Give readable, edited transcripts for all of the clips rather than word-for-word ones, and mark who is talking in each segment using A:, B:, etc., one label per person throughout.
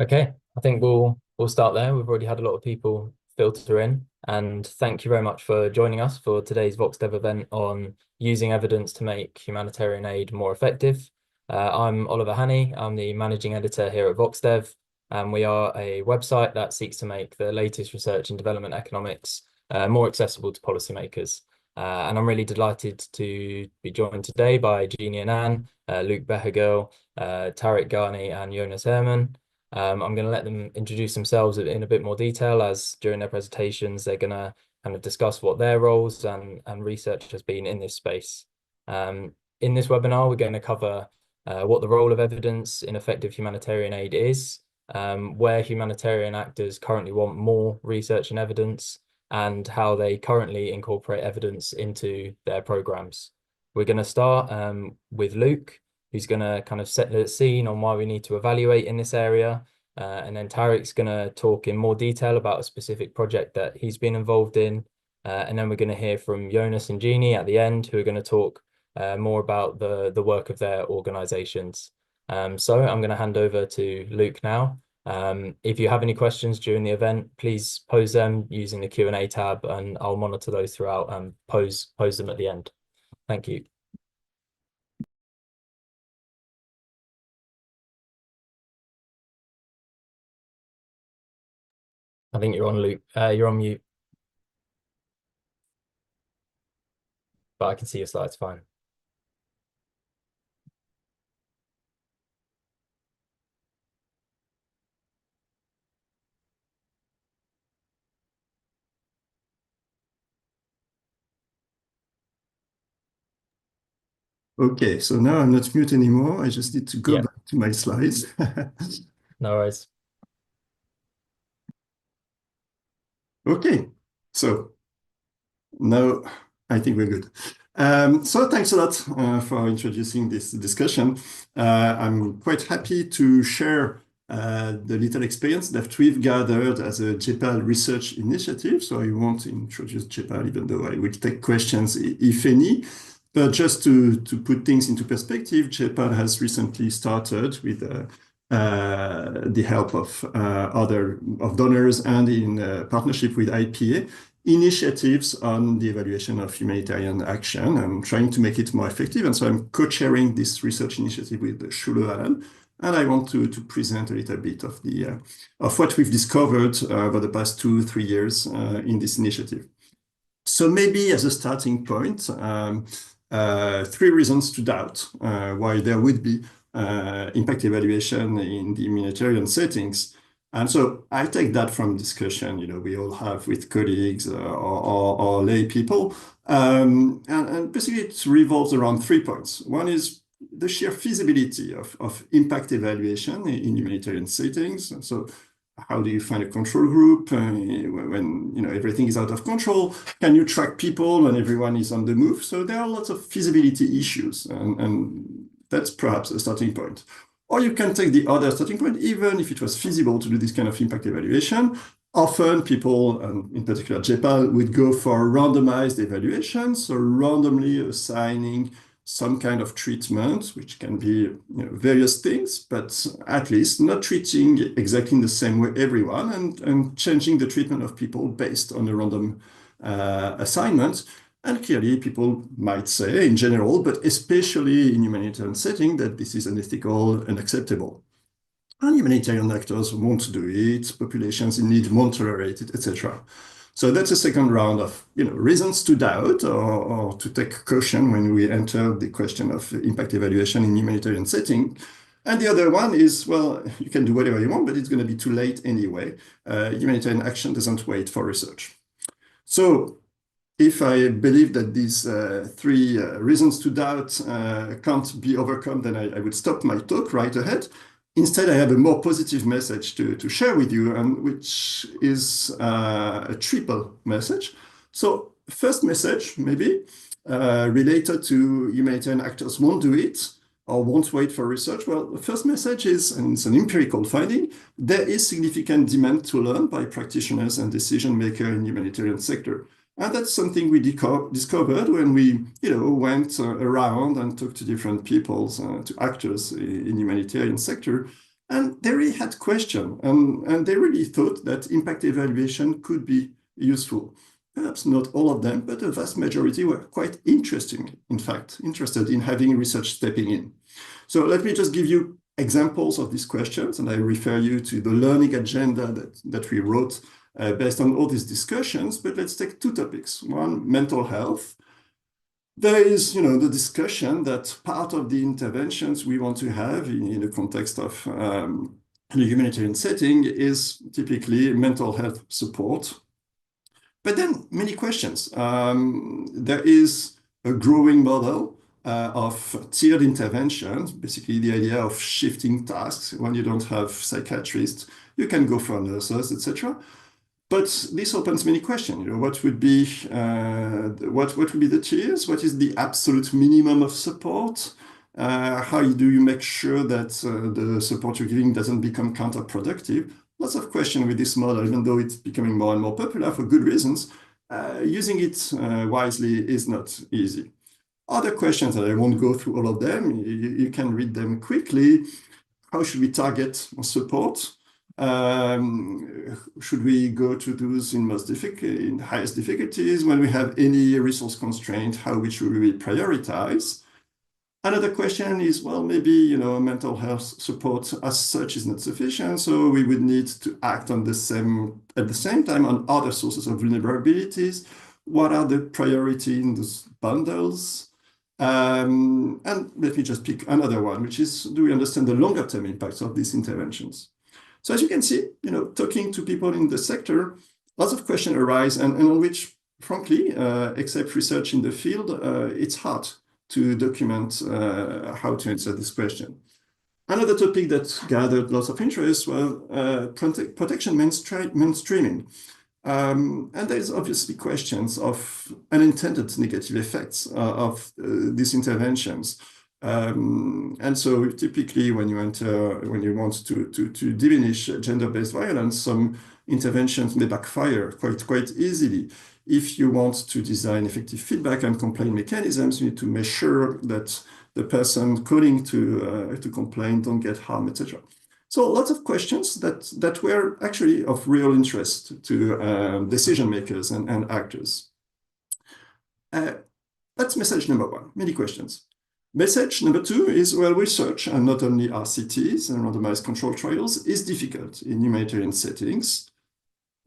A: Okay, I think we'll start there. We've already had a lot of people filter in, and thank you very much for joining us for today's VoxDev event on using evidence to make humanitarian aid more effective. I'm Oliver Ghani. I'm the managing editor here at VoxDev, and we are a website that seeks to make the latest research in development economics more accessible to policymakers. And I'm really delighted to be joined today by Jeannie Annan, Luc Behaghel, Tarek, Ghani, and Jonas Heirman. I'm going to let them introduce themselves in a bit more detail as during their presentations, they're going to kind of discuss what their roles and research has been in this space. In this webinar, we're going to cover what the role of evidence in effective humanitarian aid is, where humanitarian actors currently want more research and evidence, and how they currently incorporate evidence into their programs. We're going to start with Luc, who's going to kind of set the scene on why we need to evaluate in this area. And then Tarek's going to talk in more detail about a specific project that he's been involved in. And then we're going to hear from Jonas and Jeannie at the end, who are going to talk more about the work of their organizations. So I'm going to hand over to Luc now. If you have any questions during the event, please pose them using the Q&A tab, and I'll monitor those throughout and pose them at the end. Thank you. I think you're on, Luc. You're on mute, but I can see your slides fine.
B: Okay, so now I'm not mute anymore. I just need to go
A: Yeah,
B: back to my slides.
A: no worries.
B: Okay, so now I think we're good. So thanks a lot for introducing this discussion. I'm quite happy to share the little experience that we've gathered as a JPAL research initiative. So I won't introduce JPAL, even though I will take questions if any. But just to put things into perspective, JPAL has recently started with the help of donors and in partnership with IPA initiatives on the evaluation of humanitarian action and trying to make it more effective. And so I'm co-chairing this research initiative with Luc Behaghel, and I want to present a little bit of the of what we've discovered over the past 2-3 years in this initiative. So maybe as a starting point, 3 reasons to doubt why there would be impact evaluation in the humanitarian settings. And so I take that from discussion, we all have with colleagues or lay people. And basically it revolves around 3 points. One is the sheer feasibility of impact evaluation in humanitarian settings. So how do you find a control group when everything is out of control? Can you track people when everyone is on the move? So there are lots of feasibility issues, and that's perhaps a starting point. Or you can take the other starting point, even if it was feasible to do this kind of impact evaluation. Often people, and in particular JPAL, would go for randomized evaluations, so randomly assigning some kind of treatment, which can be various things, but at least not treating exactly in the same way everyone and changing the treatment of people based on a random assignment. And clearly people might say in general, but especially in humanitarian setting, that this is unethical, unacceptable. And humanitarian actors won't do it, populations in need won't tolerate it, etc. So that's a second round of reasons to doubt or to take caution when we enter the question of impact evaluation in humanitarian setting. And the other one is, well, you can do whatever you want, but it's going to be too late anyway. Humanitarian action doesn't wait for research. So if I believe that these 3 reasons to doubt can't be overcome, then I would stop my talk right ahead. Instead, I have a more positive message to share with you, which is a triple message. So first message, maybe, related to humanitarian actors won't do it or won't wait for research. Well, the first message is, and it's an empirical finding, there is significant demand to learn by practitioners and decision makers in the humanitarian sector. And that's something we discovered when we, went around and talked to different people, to actors in the humanitarian sector. And they really had questions, and they really thought that impact evaluation could be useful. Perhaps not all of them, but a vast majority were quite interested in having research stepping in. So let me just give you examples of these questions, and I refer you to the learning agenda that we wrote based on all these discussions. But let's take two topics. One, mental health. There is, the discussion that part of the interventions we want to have in the context of a humanitarian setting is typically mental health support. But then many questions. There is a growing model of tiered interventions, basically the idea of shifting tasks. When you don't have psychiatrists, you can go for nurses, etc. But this opens many questions. What would be the tiers? What is the absolute minimum of support? How do you make sure that the support you're giving doesn't become counterproductive? Lots of questions with this model, even though it's becoming more and more popular for good reasons. Using it wisely is not easy. Other questions, and I won't go through all of them. You can read them quickly. How should we target support? Should we go to those in highest difficulties? When we have any resource constraint, how should we prioritize? Another question is, well, maybe mental health support as such is not sufficient, so we would need to act at the same time on other sources of vulnerabilities. What are the priority in those bundles? And let me just pick another one, which is, do we understand the longer term impacts of these interventions? So as you can see, talking to people in the sector, lots of questions arise, and on which, frankly, except research in the field, it's hard to document how to answer this question. Another topic that gathered lots of interest was protection mainstreaming. And there's obviously questions of unintended negative effects of these interventions. And so typically when you want to diminish gender-based violence, some interventions may backfire quite easily. If you want to design effective feedback and complaint mechanisms, you need to make sure that the person calling to complain don't get harmed, etc. So lots of questions that were actually of real interest to decision makers and actors. That's message number one, many questions. Message number two is, well, research, and not only RCTs and randomized control trials, is difficult in humanitarian settings.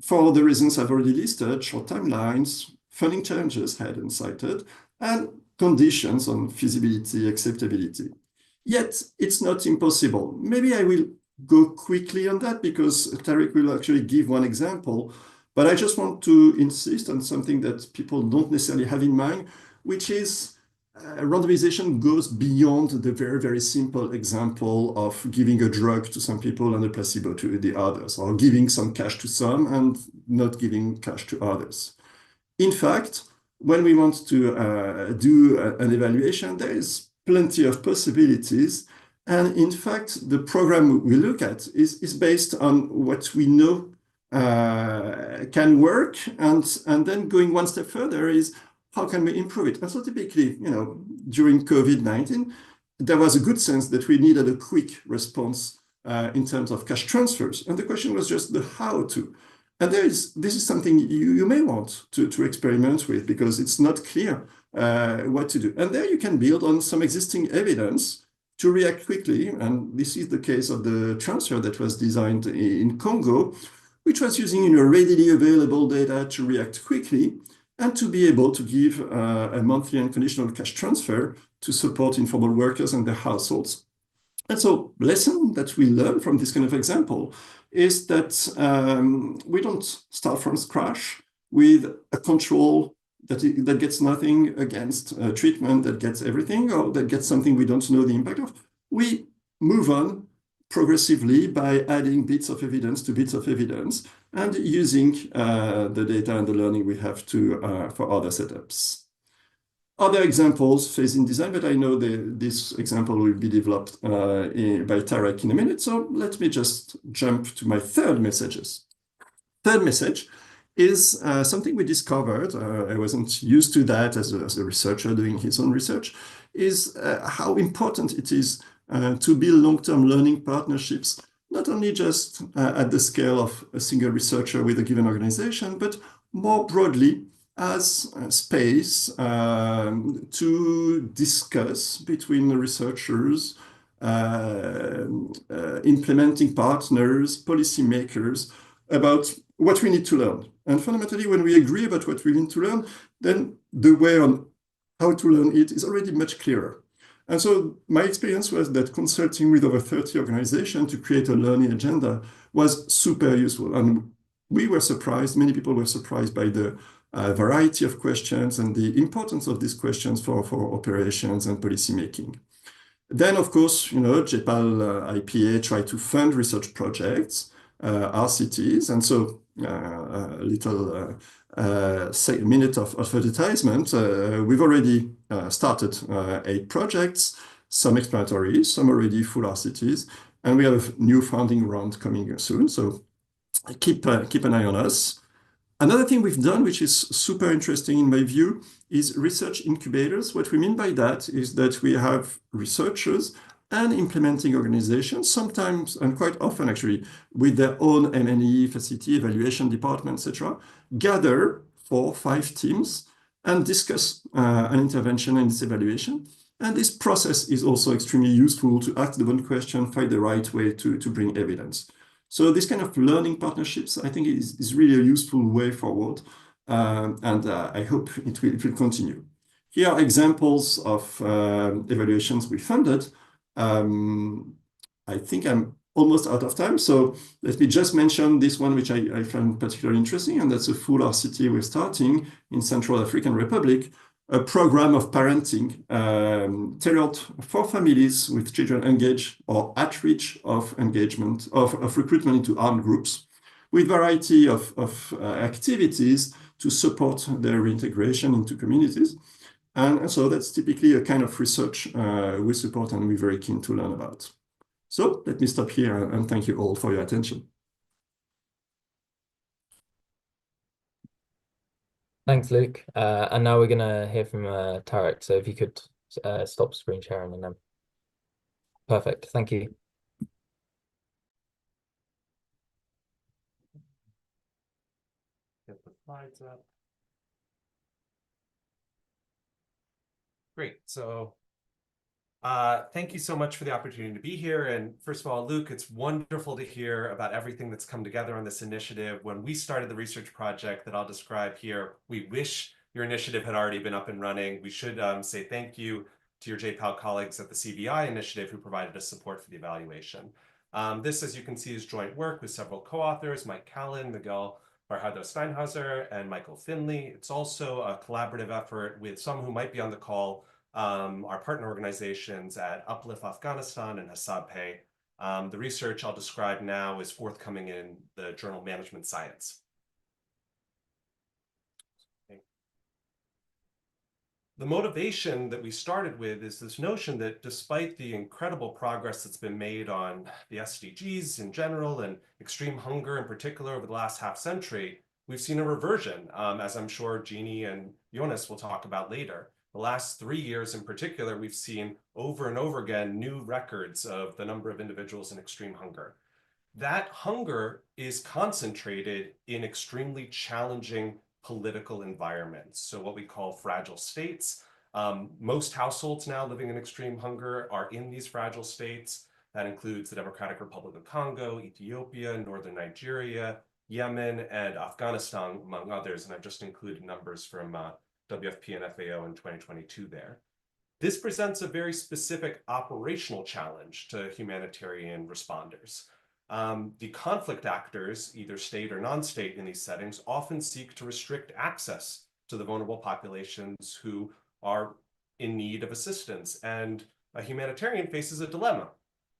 B: For the reasons I've already listed, short timelines, funding challenges had and cited, and conditions on feasibility, acceptability. Yet, it's not impossible. Maybe I will go quickly on that because Tarek will actually give one example, but I just want to insist on something that people don't necessarily have in mind, which is randomization goes beyond the very, very simple example of giving a drug to some people and a placebo to the others, or giving some cash to some and not giving cash to others. In fact, when we want to do an evaluation, there is plenty of possibilities. And in fact, the program we look at is based on what we know can work. And then going one step further is, how can we improve it? And so typically, during COVID-19, there was a good sense that we needed a quick response in terms of cash transfers. And the question was just the how to. And this is something you may want to experiment with because it's not clear what to do. And there you can build on some existing evidence to react quickly. And this is the case of the transfer that was designed in Congo, which was using readily available data to react quickly and to be able to give a monthly unconditional cash transfer to support informal workers and their households. And so lesson that we learn from this kind of example is that we don't start from scratch with a control that gets nothing against a treatment that gets everything or that gets something we don't know the impact of. We move on progressively by adding bits of evidence to bits of evidence and using the data and the learning we have for other setups. Other examples, phasing design, but I know this example will be developed by Tarek in a minute. So let me just jump to my third messages. Third message is something we discovered. I wasn't used to that as a researcher doing his own research, is how important it is to build long-term learning partnerships not only just at the scale of a single researcher with a given organization, but more broadly as a space to discuss between the researchers, implementing partners, policymakers, about what we need to learn. And fundamentally, when we agree about what we need to learn, then the way on how to learn it is already much clearer. And so my experience was that consulting with over 30 organizations to create a learning agenda was super useful. And we were surprised, many people were surprised by the variety of questions and the importance of these questions for operations and policymaking. Then, of course, JPAL, IPA try to fund research projects, RCTs, and so a little minute of advertisement. We've already started 8 projects, some exploratory, some already full RCTs, and we have a new funding round coming soon. So keep an eye on us. Another thing we've done, which is super interesting in my view, is research incubators. What we mean by that is that we have researchers and implementing organizations, sometimes and quite often actually, with their own M&E, facility, evaluation department, etc., gather 4 or 5 teams and discuss an intervention and its evaluation. And this process is also extremely useful to ask the one question, find the right way to bring evidence. So this kind of learning partnerships, I think, is really a useful way forward, and I hope it will continue. Here are examples of evaluations we funded. I think I'm almost out of time, so let me just mention this one, which I find particularly interesting, and that's a full RCT we're starting in Central African Republic, a program of parenting tailored for families with children engaged or at reach of engagement, of recruitment into armed groups, with variety of activities to support their reintegration into communities. And so that's typically a kind of research we support and we're very keen to learn about. So let me stop here and thank you all for your attention.
A: Thanks, Luc. And now we're going to hear from Tarek. So if you could stop screen sharing and then. Perfect. Thank you.
C: Get the slides up. Great. So thank you so much for the opportunity to be here. And first of all, Luc, it's wonderful to hear about everything that's come together on this initiative. When we started the research project that I'll describe here, we wish your initiative had already been up and running. We should say thank you to your JPAL colleagues at the CBI initiative who provided us support for the evaluation. This, as you can see, is joint work with several co-authors, Mike Callan, Miguel Barjado-Steinhauser, and Michael Finley. It's also a collaborative effort with some who might be on the call, our partner organizations at Uplift Afghanistan and HASAB-Pay. The research I'll describe now is forthcoming in the journal Management Science. Okay. The motivation that we started with is this notion that despite the incredible progress that's been made on the SDGs in general and extreme hunger in particular over the last half century, we've seen a reversion, as I'm sure Jeannie and Jonas will talk about later. The last 3 years in particular, we've seen over and over again new records of the number of individuals in extreme hunger. That hunger is concentrated in extremely challenging political environments, so what we call fragile states. Most households now living in extreme hunger are in these fragile states. That includes the Democratic Republic of Congo, Ethiopia, Northern Nigeria, Yemen, and Afghanistan, among others, and I've just included numbers from WFP and FAO in 2022 there. This presents a very specific operational challenge to humanitarian responders. The conflict actors, either state or non-state in these settings, often seek to restrict access to the vulnerable populations who are in need of assistance. And a humanitarian faces a dilemma.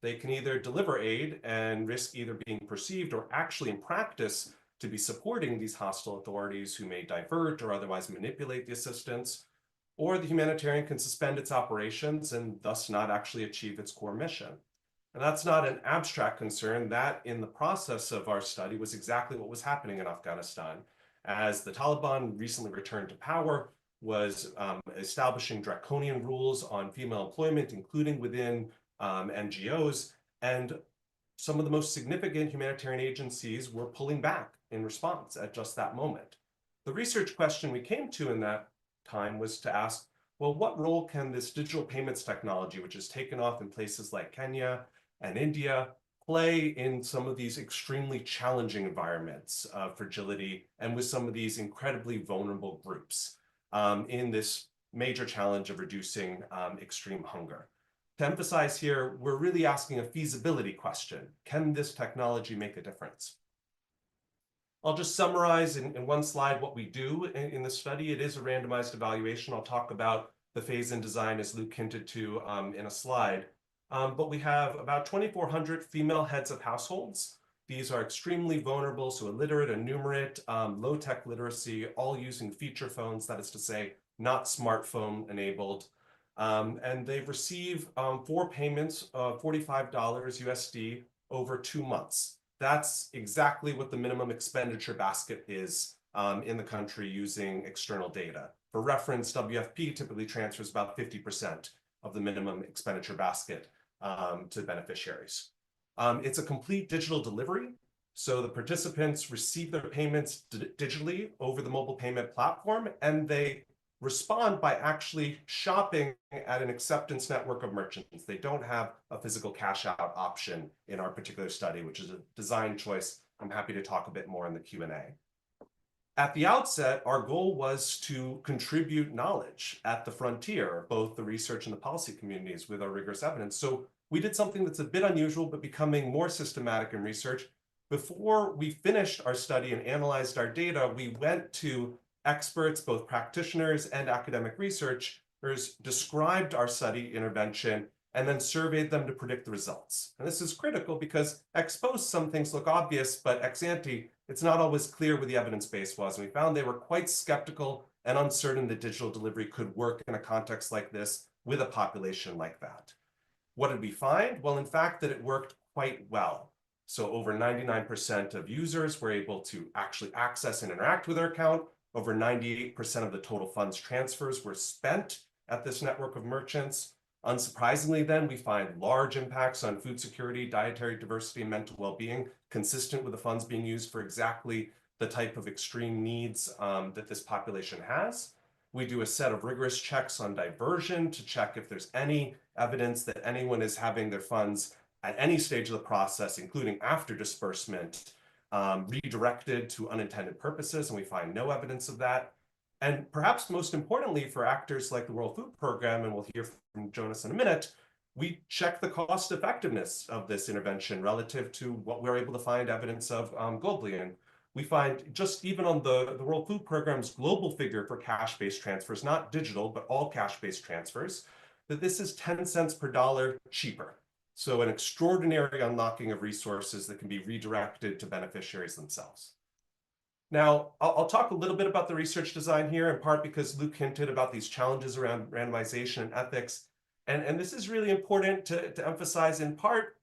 C: They can either deliver aid and risk either being perceived or actually in practice to be supporting these hostile authorities who may divert or otherwise manipulate the assistance, or the humanitarian can suspend its operations and thus not actually achieve its core mission. And that's not an abstract concern. That, in the process of our study, was exactly what was happening in Afghanistan. As the Taliban recently returned to power, was establishing draconian rules on female employment, including within NGOs, and some of the most significant humanitarian agencies were pulling back in response at just that moment. The research question we came to in that time was to ask, well, what role can this digital payments technology, which has taken off in places like Kenya and India, play in some of these extremely challenging environments of fragility and with some of these incredibly vulnerable groups in this major challenge of reducing extreme hunger? To emphasize here, we're really asking a feasibility question. Can this technology make a difference? I'll just summarize in one slide what we do in the study. It is a randomized evaluation. I'll talk about the phase-in design as Luc hinted to in a slide. But we have about 2,400 female heads of households. These are extremely vulnerable, so illiterate, enumerate, low-tech literacy, all using feature phones, that is to say, not smartphone enabled. And they receive 4 payments of $45 USD over 2 months. That's exactly what the minimum expenditure basket is in the country using external data. For reference, WFP typically transfers about 50% of the minimum expenditure basket to beneficiaries. It's a complete digital delivery. So the participants receive their payments digitally over the mobile payment platform, and they respond by actually shopping at an acceptance network of merchants. They don't have a physical cash out option in our particular study, which is a design choice. I'm happy to talk a bit more in the Q&A. At the outset, our goal was to contribute knowledge at the frontier, both the research and the policy communities, with our rigorous evidence. So we did something that's a bit unusual, but becoming more systematic in research. Before we finished our study and analyzed our data, we went to experts, both practitioners and academic researchers, described our study intervention and then surveyed them to predict the results. And this is critical because ex post, some things look obvious, but ex ante, it's not always clear where the evidence base was. And we found they were quite skeptical and uncertain that digital delivery could work in a context like this with a population like that. What did we find? Well, in fact, that it worked quite well. So over 99% of users were able to actually access and interact with their account. Over 98% of the total funds transfers were spent at this network of merchants. Unsurprisingly, then, we find large impacts on food security, dietary diversity, and mental well-being, consistent with the funds being used for exactly the type of extreme needs that this population has. We do a set of rigorous checks on diversion to check if there's any evidence that anyone is having their funds at any stage of the process, including after disbursement, redirected to unintended purposes, and we find no evidence of that. And perhaps most importantly for actors like the World Food Program, and we'll hear from Jonas in a minute, we check the cost effectiveness of this intervention relative to what we're able to find evidence of globally. And we find just even on the World Food Program's global figure for cash-based transfers, not digital, but all cash-based transfers, that this is 10 cents per dollar cheaper. So an extraordinary unlocking of resources that can be redirected to beneficiaries themselves. Now, I'll talk a little bit about the research design here, in part because Luc hinted about these challenges around randomization and ethics. And this is really important to emphasize, in part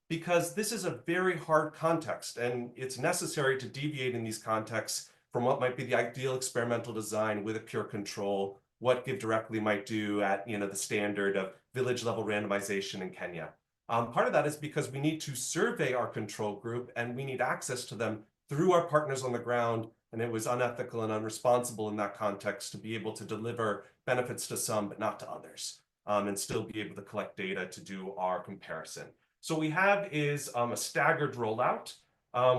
C: because this is a very hard context, and it's necessary to deviate in these contexts from what might be the ideal experimental design with a pure control, what Give Directly might do at the standard of village-level randomization in Kenya. Part of that is because we need to survey our control group, and we need access to them through our partners on the ground, and it was unethical and unresponsible in that context to be able to deliver benefits to some but not to others, and still be able to collect data to do our comparison. So what we have is a staggered rollout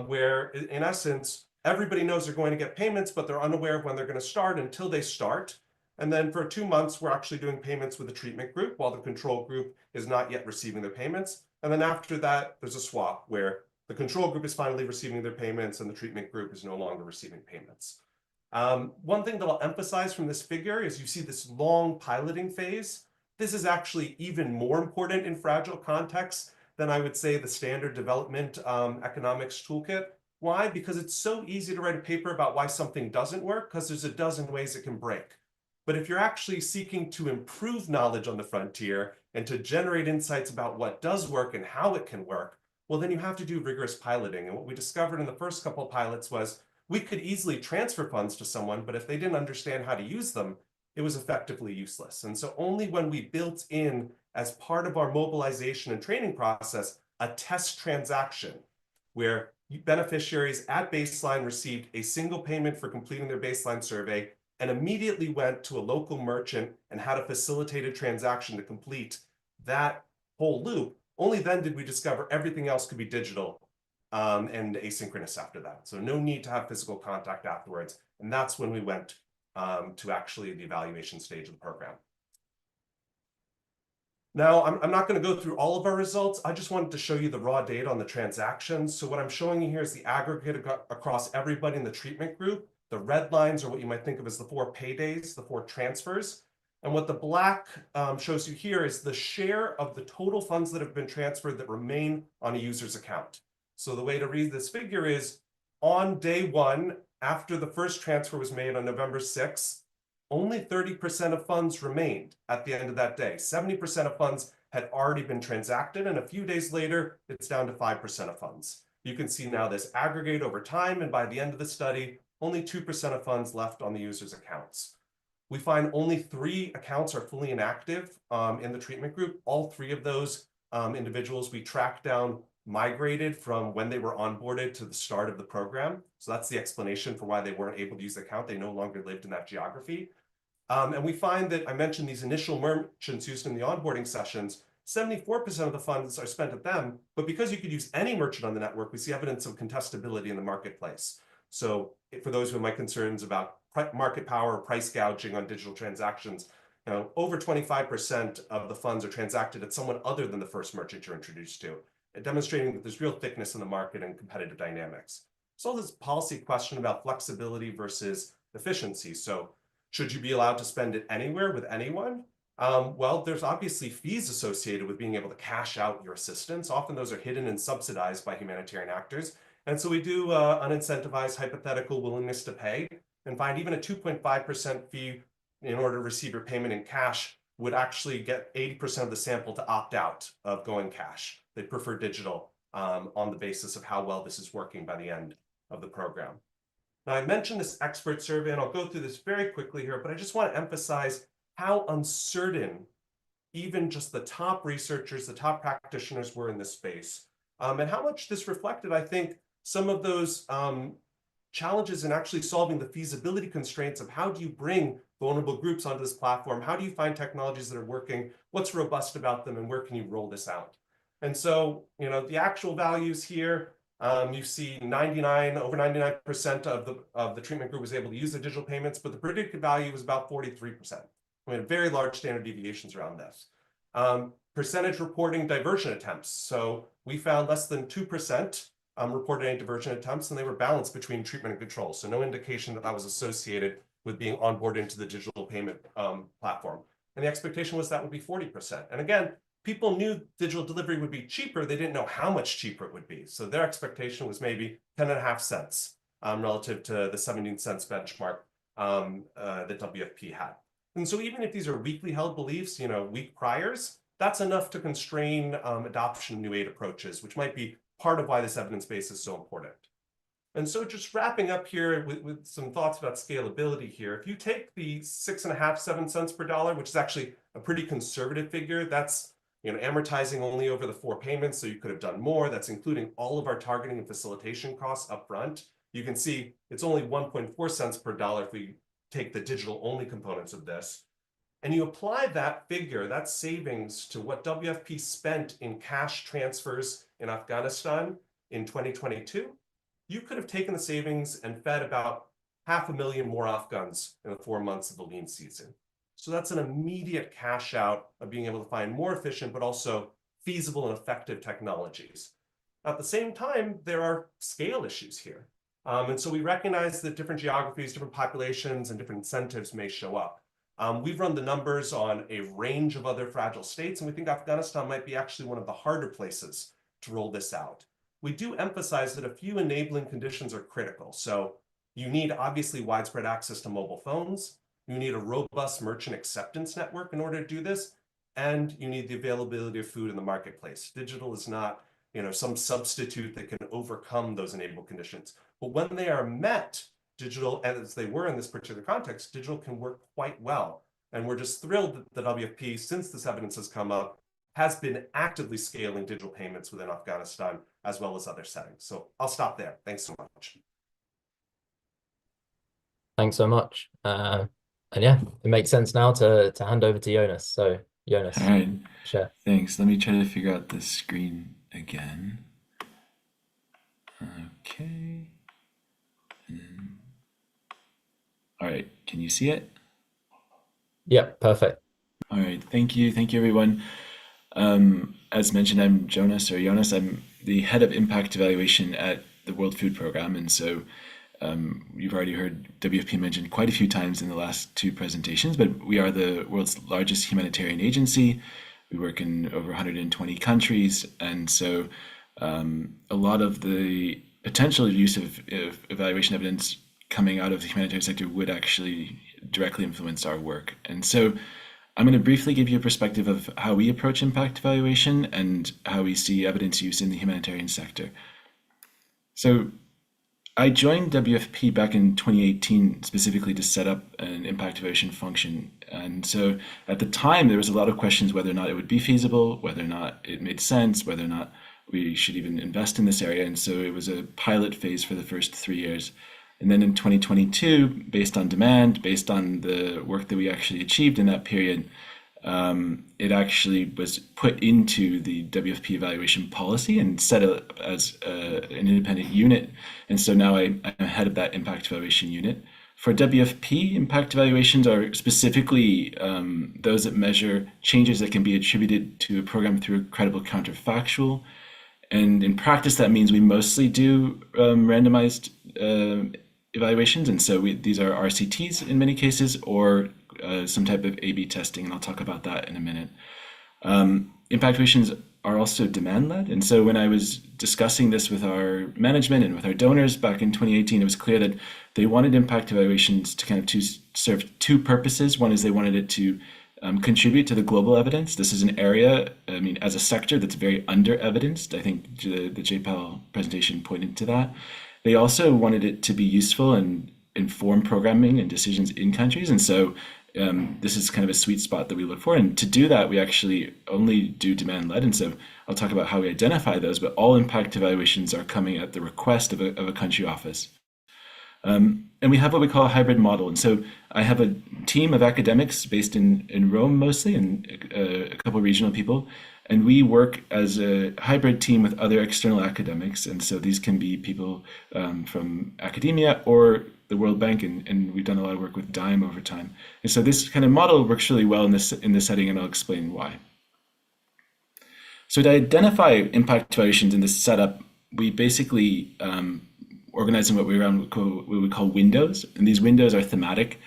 C: where, in essence, everybody knows they're going to get payments, but they're unaware of when they're going to start until they start. And then for 2 months, we're actually doing payments with the treatment group while the control group is not yet receiving their payments. And then after that, there's a swap where the control group is finally receiving their payments and the treatment group is no longer receiving payments. One thing that I'll emphasize from this figure is you see this long piloting phase. This is actually even more important in fragile contexts than I would say the standard development economics toolkit. Why? Because it's so easy to write a paper about why something doesn't work, because there's a dozen ways it can break. But if you're actually seeking to improve knowledge on the frontier and to generate insights about what does work and how it can work, well, then you have to do rigorous piloting. And what we discovered in the first couple of pilots was we could easily transfer funds to someone, but if they didn't understand how to use them, it was effectively useless. And so only when we built in, as part of our mobilization and training process, a test transaction where beneficiaries at baseline received a single payment for completing their baseline survey and immediately went to a local merchant and had a facilitated transaction to complete that whole loop. Only then did we discover everything else could be digital and asynchronous after that. So no need to have physical contact afterwards. And that's when we went to actually the evaluation stage of the program. Now, I'm not going to go through all of our results. I just wanted to show you the raw data on the transactions. So what I'm showing you here is the aggregate across everybody in the treatment group. The red lines are what you might think of as the 4 paydays, the 4 transfers. And what the black shows you here is the share of the total funds that have been transferred that remain on a user's account. So the way to read this figure is on day 1, after the first transfer was made on November 6th, only 30% of funds remained at the end of that day. 70% of funds had already been transacted, and a few days later, it's down to 5% of funds. You can see now this aggregate over time, and by the end of the study, only 2% of funds left on the user's accounts. We find only 3 accounts are fully inactive in the treatment group. All 3 of those individuals we tracked down migrated from when they were onboarded to the start of the program. So that's the explanation for why they weren't able to use the account. They no longer lived in that geography. And we find that I mentioned these initial merchants used in the onboarding sessions, 74% of the funds are spent at them, but because you could use any merchant on the network, we see evidence of contestability in the marketplace. So for those who have my concerns about market power, price gouging on digital transactions, over 25% of the funds are transacted at someone other than the first merchant you're introduced to, demonstrating that there's real thickness in the market and competitive dynamics. So this policy question about flexibility versus efficiency. So should you be allowed to spend it anywhere with anyone? Well, there's obviously fees associated with being able to cash out your assistance. Often those are hidden and subsidized by humanitarian actors. And so we do unincentivized hypothetical willingness to pay and find even a 2.5% fee in order to receive your payment in cash would actually get 80% of the sample to opt out of going cash. They prefer digital on the basis of how well this is working by the end of the program. Now, I mentioned this expert survey, and I'll go through this very quickly here, but I just want to emphasize how uncertain even just the top researchers, the top practitioners were in this space, and how much this reflected, I think, some of those challenges in actually solving the feasibility constraints of how do you bring vulnerable groups onto this platform? How do you find technologies that are working? What's robust about them, and where can you roll this out? And so, the actual values here, you see over 99% of the treatment group was able to use the digital payments, but the predicted value was about 43%. We had very large standard deviations around this. Percentage reporting diversion attempts. So we found less than 2% reported any diversion attempts, and they were balanced between treatment and control. So no indication that was associated with being onboarded into the digital payment platform. And the expectation was that would be 40%. And again, people knew digital delivery would be cheaper. They didn't know how much cheaper it would be. So their expectation was maybe 10.5 cents relative to the 17 cents benchmark that WFP had. And so even if these are weakly held beliefs, weak priors, that's enough to constrain adoption of new aid approaches, which might be part of why this evidence base is so important. And so just wrapping up here with some thoughts about scalability here, if you take the 6.5, 7 cents per dollar, which is actually a pretty conservative figure, that's amortizing only over the 4 payments, so you could have done more. That's including all of our targeting and facilitation costs up front. You can see it's only 1.4 cents per dollar if we take the digital only components of this. And you apply that figure, that savings, to what WFP spent in cash transfers in Afghanistan in 2022, you could have taken the savings and fed about 500,000 more Afghans in the 4 months of the lean season. So that's an immediate cash out of being able to find more efficient, but also feasible and effective technologies. At the same time, there are scale issues here. And so we recognize that different geographies, different populations, and different incentives may show up. We've run the numbers on a range of other fragile states, and we think Afghanistan might be actually one of the harder places to roll this out. We do emphasize that a few enabling conditions are critical. So you need obviously widespread access to mobile phones. You need a robust merchant acceptance network in order to do this, and you need the availability of food in the marketplace. Digital is not, some substitute that can overcome those enable conditions. But when they are met, digital, as they were in this particular context, digital can work quite well. And we're just thrilled that the WFP, since this evidence has come up, has been actively scaling digital payments within Afghanistan as well as other settings. So I'll stop there. Thanks so much.
A: Thanks so much. And yeah, it makes sense now to hand over to Jonas. So Jonas,
D: All right,
A: share.
D: thanks. Let me try to figure out the screen again. Okay. All right, can you see it?
A: Yeah, perfect.
D: All right, thank you. Thank you, everyone. As mentioned, I'm Jonas, or Jonas. I'm the head of impact evaluation at the World Food Program. And so you've already heard WFP mentioned quite a few times in the last two presentations, but we are the world's largest humanitarian agency. We work in over 120 countries. And so a lot of the potential use of evaluation evidence coming out of the humanitarian sector would actually directly influence our work. And so I'm going to briefly give you a perspective of how we approach impact evaluation and how we see evidence use in the humanitarian sector. So I joined WFP back in 2018 specifically to set up an impact evaluation function. And so at the time, there was a lot of questions whether or not it would be feasible, whether or not it made sense, whether or not we should even invest in this area. And so it was a pilot phase for the first 3 years. And then in 2022, based on demand, based on the work that we actually achieved in that period, it actually was put into the WFP evaluation policy and set up as an independent unit. And so now I'm head of that impact evaluation unit. For WFP, impact evaluations are specifically those that measure changes that can be attributed to a program through a credible counterfactual. And in practice, that means we mostly do randomized evaluations. And so these are RCTs in many cases, or some type of A/B testing, and I'll talk about that in a minute. Impact evaluations are also demand-led. And so when I was discussing this with our management and with our donors back in 2018, it was clear that they wanted impact evaluations to kind of serve two purposes. One is they wanted it to contribute to the global evidence. This is an area, I mean, as a sector that's very under-evidenced. I think the JPAL presentation pointed to that. They also wanted it to be useful and inform programming and decisions in countries. And so this is kind of a sweet spot that we look for. And to do that, we actually only do demand-led. And so I'll talk about how we identify those, but all impact evaluations are coming at the request of a country office. And we have what we call a hybrid model. And so I have a team of academics based in Rome mostly, and a couple of regional people. And we work as a hybrid team with other external academics. And so these can be people from academia or the World Bank, and we've done a lot of work with DIME over time. And so this kind of model works really well in this setting, and I'll explain why. So to identify impact evaluations in this setup, we basically organize them what we would call windows, and these windows are thematic.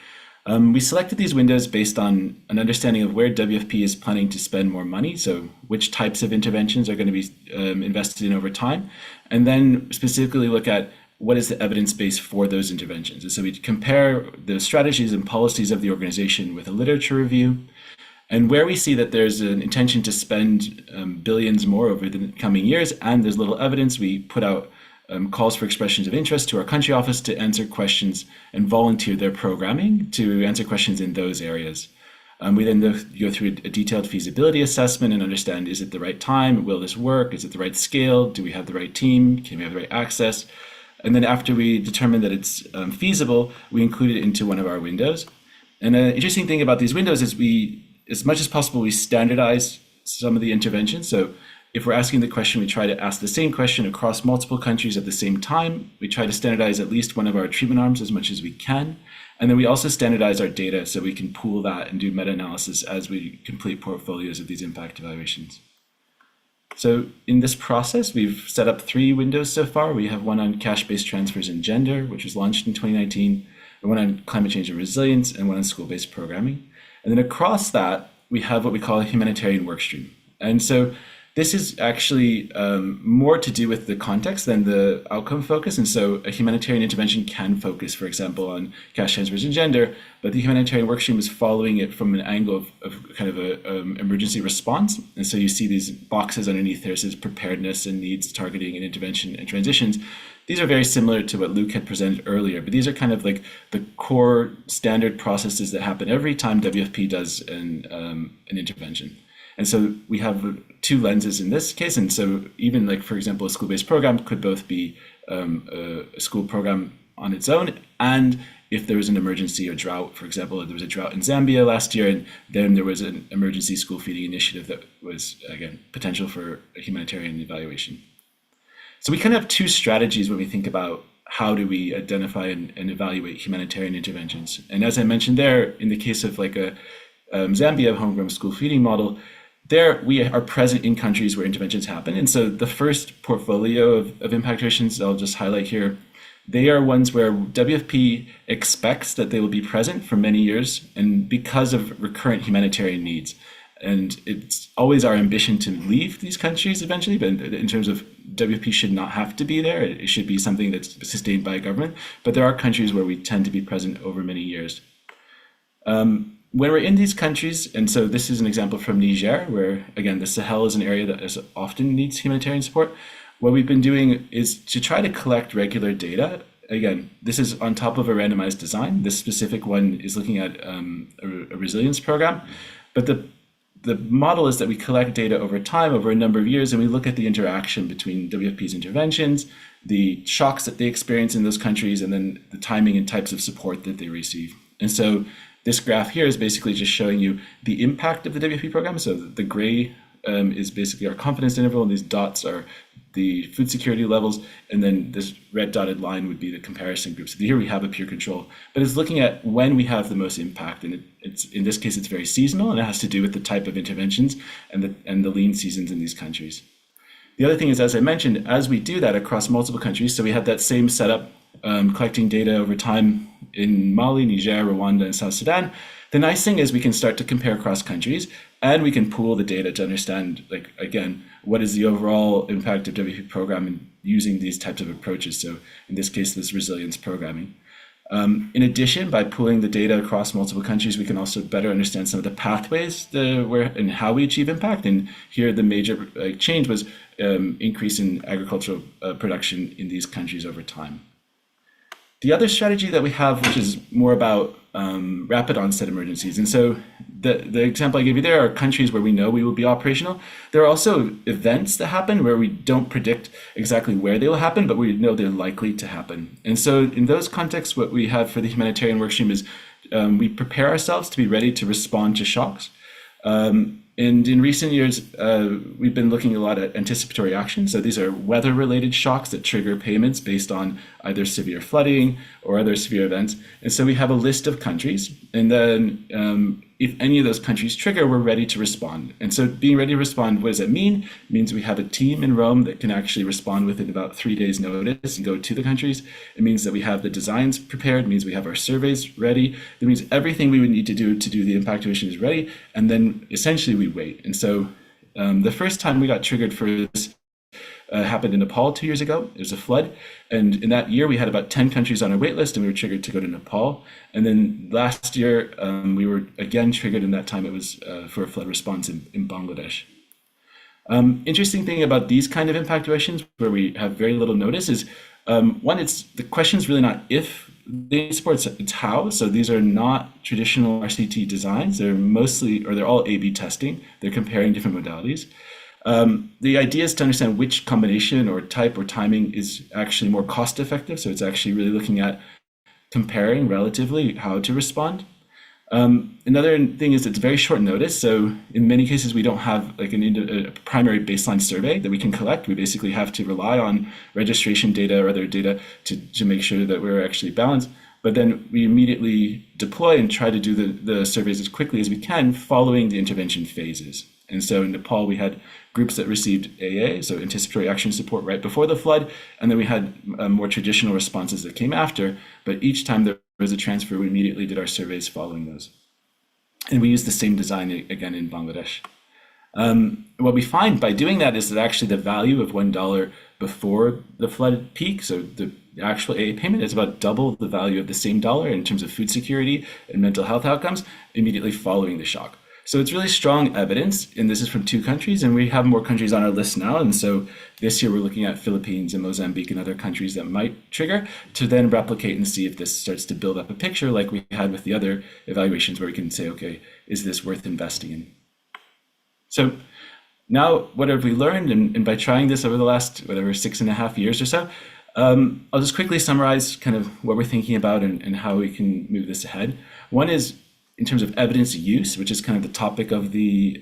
D: We selected these windows based on an understanding of where WFP is planning to spend more money, so which types of interventions are going to be invested in over time, and then specifically look at what is the evidence base for those interventions. And so we compare the strategies and policies of the organization with a literature review, and where we see that there's an intention to spend billions more over the coming years and there's little evidence, we put out calls for expressions of interest to our country office to answer questions and volunteer their programming to answer questions in those areas. We then go through a detailed feasibility assessment and understand, is it the right time? Will this work? Is it the right scale? Do we have the right team? Can we have the right access? And then after we determine that it's feasible, we include it into one of our windows. And an interesting thing about these windows is as much as possible, we standardize some of the interventions. So if we're asking the question, we try to ask the same question across multiple countries at the same time. We try to standardize at least one of our treatment arms as much as we can. And then we also standardize our data so we can pool that and do meta-analysis as we complete portfolios of these impact evaluations. So in this process, we've set up 3 windows so far. We have one on cash-based transfers and gender, which was launched in 2019, and one on climate change and resilience, and one on school-based programming. And then across that, we have what we call a humanitarian workstream. And so this is actually more to do with the context than the outcome focus. And so a humanitarian intervention can focus, for example, on cash transfers and gender, but the humanitarian workstream is following it from an angle of kind of an emergency response. And so you see these boxes underneath there says preparedness and needs targeting and intervention and transitions. These are very similar to what Luc had presented earlier, but these are kind of like the core standard processes that happen every time WFP does an intervention. And so we have two lenses in this case. And so even like, for example, a school-based program could both be a school program on its own, and if there was an emergency or drought, for example, there was a drought in Zambia last year, and then there was an emergency school feeding initiative that was, again, potential for a humanitarian evaluation. So we kind of have two strategies when we think about how do we identify and evaluate humanitarian interventions. And as I mentioned there, in the case of like a Zambia homegrown school feeding model, there we are present in countries where interventions happen. And so the first portfolio of impact evaluations I'll just highlight here, they are ones where WFP expects that they will be present for many years and because of recurrent humanitarian needs. And it's always our ambition to leave these countries eventually, but in terms of WFP should not have to be there. It should be something that's sustained by a government. But there are countries where we tend to be present over many years. When we're in these countries, and so this is an example from Niger, where again, the Sahel is an area that often needs humanitarian support. What we've been doing is to try to collect regular data. Again, this is on top of a randomized design. This specific one is looking at a resilience program. But the model is that we collect data over time, over a number of years, and we look at the interaction between WFP's interventions, the shocks that they experience in those countries, and then the timing and types of support that they receive. And so this graph here is basically just showing you the impact of the WFP program. So the gray is basically our confidence interval, and these dots are the food security levels, and then this red dotted line would be the comparison group. So here we have a peer control, but it's looking at when we have the most impact, and it's in this case it's very seasonal, and it has to do with the type of interventions and the lean seasons in these countries. The other thing is, as I mentioned, as we do that across multiple countries, so we have that same setup, collecting data over time in Mali, Niger, Rwanda, and South Sudan. The nice thing is we can start to compare across countries, and we can pool the data to understand, like, again, what is the overall impact of WFP program in using these types of approaches. So in this case, this resilience programming. In addition, by pooling the data across multiple countries, we can also better understand some of the pathways and how we achieve impact. And here the major change was increase in agricultural production in these countries over time. The other strategy that we have, which is more about rapid onset emergencies. And so the example I gave you there are countries where we know we will be operational. There are also events that happen where we don't predict exactly where they will happen, but we know they're likely to happen. And so in those contexts, what we have for the humanitarian workstream is we prepare ourselves to be ready to respond to shocks. And in recent years, we've been looking a lot at anticipatory action. So these are weather-related shocks that trigger payments based on either severe flooding or other severe events. And so we have a list of countries, and then if any of those countries trigger, we're ready to respond. And so being ready to respond, what does that mean? It means we have a team in Rome that can actually respond within about 3 days notice and go to the countries. It means that we have the designs prepared. It means we have our surveys ready. It means everything we would need to do the impact evaluation is ready. And then essentially we wait. And so the first time we got triggered for this happened in Nepal 2 years ago. It was a flood. And in that year, we had about 10 countries on our wait list, and we were triggered to go to Nepal. And then last year, we were again triggered, and that time it was for a flood response in Bangladesh. Interesting thing about these kind of impact evaluations where we have very little notice is, one, the question is really not if they need support, it's how. So these are not traditional RCT designs. They're all A/B testing. They're comparing different modalities. The idea is to understand which combination or type or timing is actually more cost effective. So it's actually really looking at comparing relatively how to respond. Another thing is it's very short notice. So in many cases, we don't have like a primary baseline survey that we can collect. We basically have to rely on registration data or other data to make sure that we're actually balanced. But then we immediately deploy and try to do the surveys as quickly as we can following the intervention phases. And so in Nepal, we had groups that received AA, so anticipatory action support, right before the flood. And then we had more traditional responses that came after. But each time there was a transfer, we immediately did our surveys following those. And we used the same design again in Bangladesh. What we find by doing that is that actually the value of $1 before the flood peak, so the actual AA payment, is about double the value of the same dollar in terms of food security and mental health outcomes immediately following the shock. So it's really strong evidence, and this is from 2 countries, and we have more countries on our list now. And so this year we're looking at Philippines and Mozambique and other countries that might trigger to then replicate and see if this starts to build up a picture like we had with the other evaluations where we can say, okay, is this worth investing in? So now, what have we learned? And by trying this over the last, whatever, 6.5 years or so, I'll just quickly summarize kind of what we're thinking about and how we can move this ahead. One is in terms of evidence use, which is kind of the topic of the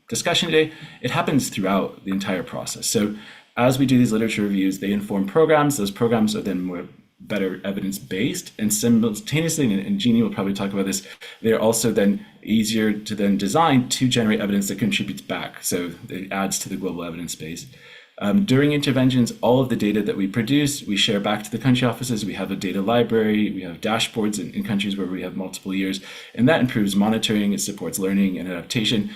D: discussion today. It happens throughout the entire process. So as we do these literature reviews, they inform programs. Those programs are then more better evidence-based, and simultaneously, and Jeannie will probably talk about this, they're also then easier to then design to generate evidence that contributes back. So it adds to the global evidence base. During interventions, all of the data that we produce, we share back to the country offices. We have a data library, we have dashboards in countries where we have multiple years, and that improves monitoring, it supports learning and adaptation.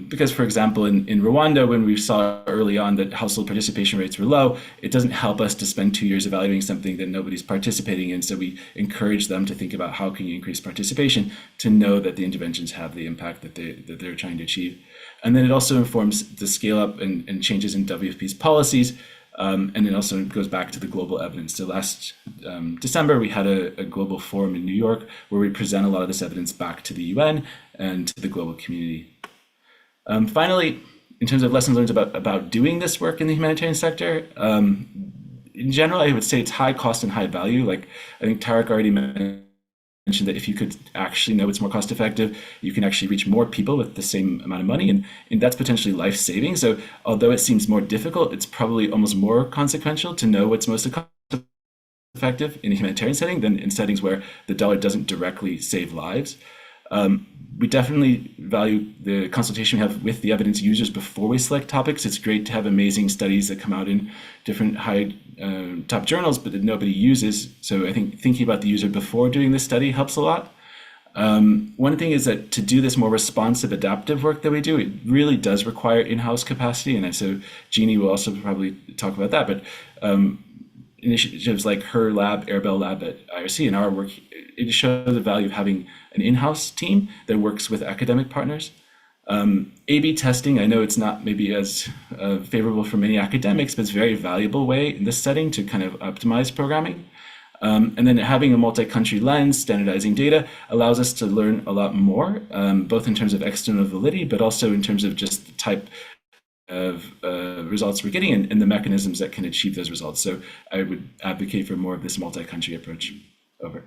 D: Because, for example, in Rwanda, when we saw early on that household participation rates were low, it doesn't help us to spend 2 years evaluating something that nobody's participating in. So we encourage them to think about how can you increase participation to know that the interventions have the impact that they're trying to achieve. And then it also informs the scale up and changes in WFP's policies. And it also goes back to the global evidence. So last December, we had a global forum in New York where we present a lot of this evidence back to the UN and to the global community. Finally, in terms of lessons learned about doing this work in the humanitarian sector, in general, I would say it's high cost and high value. Like I think Tarek already mentioned that if you could actually know it's more cost effective, you can actually reach more people with the same amount of money, and that's potentially life saving. So although it seems more difficult, it's probably almost more consequential to know what's most cost effective in a humanitarian setting than in settings where the dollar doesn't directly save lives. We definitely value the consultation we have with the evidence users before we select topics. It's great to have amazing studies that come out in different high top journals, but that nobody uses. So I think thinking about the user before doing this study helps a lot. One thing is that to do this more responsive, adaptive work that we do, it really does require in-house capacity. And so Jeannie will also probably talk about that. But initiatives like her lab, Airbell lab at IRC, and our work, it shows the value of having an in-house team that works with academic partners. A/B testing, I know it's not maybe as favorable for many academics, but it's a very valuable way in this setting to kind of optimize programming. And then having a multi-country lens, standardizing data, allows us to learn a lot more, both in terms of external validity, but also in terms of just the type of results we're getting and the mechanisms that can achieve those results. So I would advocate for more of this multi-country approach. Over.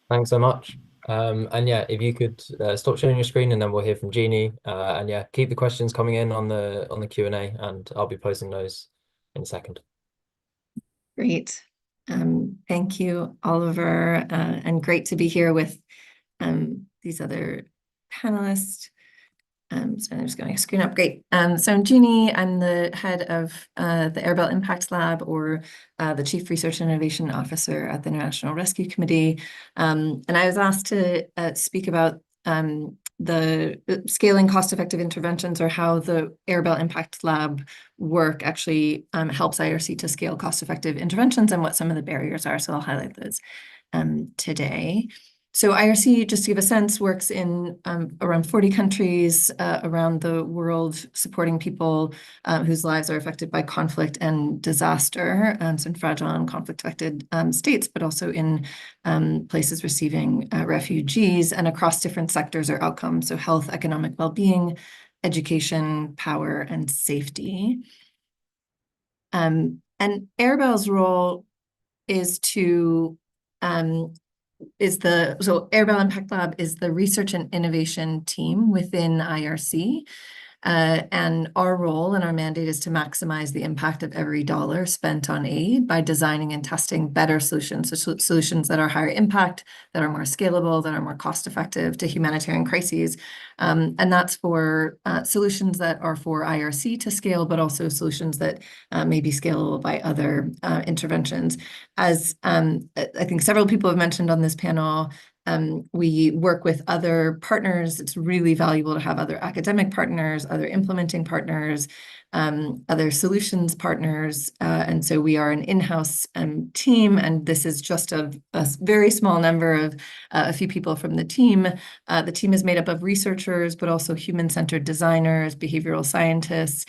A: Thanks so much. And yeah, if you could stop sharing your screen, and then we'll hear from Jeannie. And yeah, keep the questions coming in on the Q&A, and I'll be posting those in a second.
E: Great. Thank you, Oliver, and great to be here with these other panelists. So I'm just going to screen up. Great. So I'm Jeannie. I'm the head of the Airbell Impact Lab, or the Chief Research and Innovation Officer at the International Rescue Committee. And I was asked to speak about the scaling cost-effective interventions, or how the Airbell Impact Lab work actually helps IRC to scale cost-effective interventions, and what some of the barriers are. So I'll highlight those today. So IRC, just to give a sense, works in around 40 countries around the world, supporting people whose lives are affected by conflict and disaster, so in fragile and conflict-affected states, but also in places receiving refugees, and across different sectors or outcomes, so health, economic well-being, education, power, and safety. And Airbell's role is to so Airbell Impact Lab is the research and innovation team within IRC. And our role and our mandate is to maximize the impact of every dollar spent on aid by designing and testing better solutions, so solutions that are higher impact, that are more scalable, that are more cost effective to humanitarian crises. And that's for solutions that are for IRC to scale, but also solutions that may be scalable by other interventions. As I think several people have mentioned on this panel, we work with other partners. It's really valuable to have other academic partners, other implementing partners, other solutions partners. And so we are an in-house team, and this is just a very small number of a few people from the team. The team is made up of researchers, but also human-centered designers, behavioral scientists,